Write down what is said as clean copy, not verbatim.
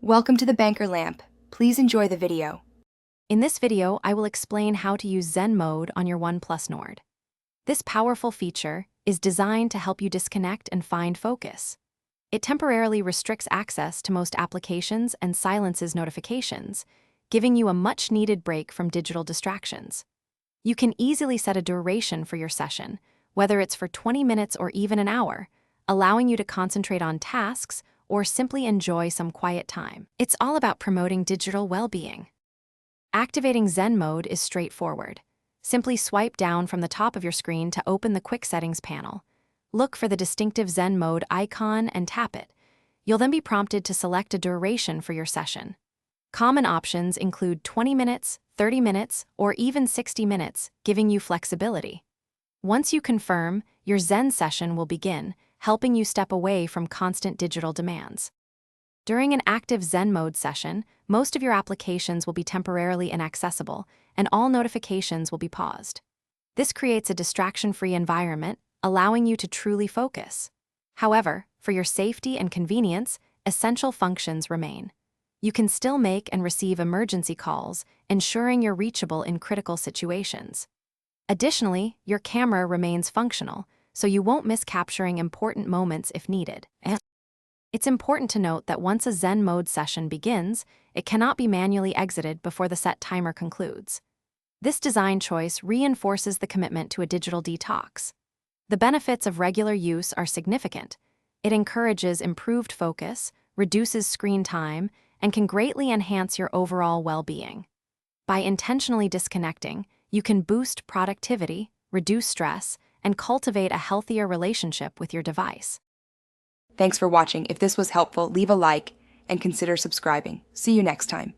Welcome to the Banker Lamp. Please enjoy the video. In this video, I will explain how to use Zen Mode on your OnePlus Nord. This powerful feature is designed to help you disconnect and find focus. It temporarily restricts access to most applications and silences notifications, giving you a much-needed break from digital distractions. You can easily set a duration for your session, whether it's for 20 minutes or even an hour, allowing you to concentrate on tasks or simply enjoy some quiet time. It's all about promoting digital well-being. Activating Zen Mode is straightforward. Simply swipe down from the top of your screen to open the Quick Settings panel. Look for the distinctive Zen Mode icon and tap it. You'll then be prompted to select a duration for your session. Common options include 20 minutes, 30 minutes, or even 60 minutes, giving you flexibility. Once you confirm, your Zen session will begin, helping you step away from constant digital demands. During an active Zen Mode session, most of your applications will be temporarily inaccessible, and all notifications will be paused. This creates a distraction-free environment, allowing you to truly focus. However, for your safety and convenience, essential functions remain. You can still make and receive emergency calls, ensuring you're reachable in critical situations. Additionally, your camera remains functional, so you won't miss capturing important moments if needed. It's important to note that once a Zen Mode session begins, it cannot be manually exited before the set timer concludes. This design choice reinforces the commitment to a digital detox. The benefits of regular use are significant. It encourages improved focus, reduces screen time, and can greatly enhance your overall well-being. By intentionally disconnecting, you can boost productivity, reduce stress, and cultivate a healthier relationship with your device. Thanks for watching. If this was helpful, leave a like and consider subscribing. See you next time.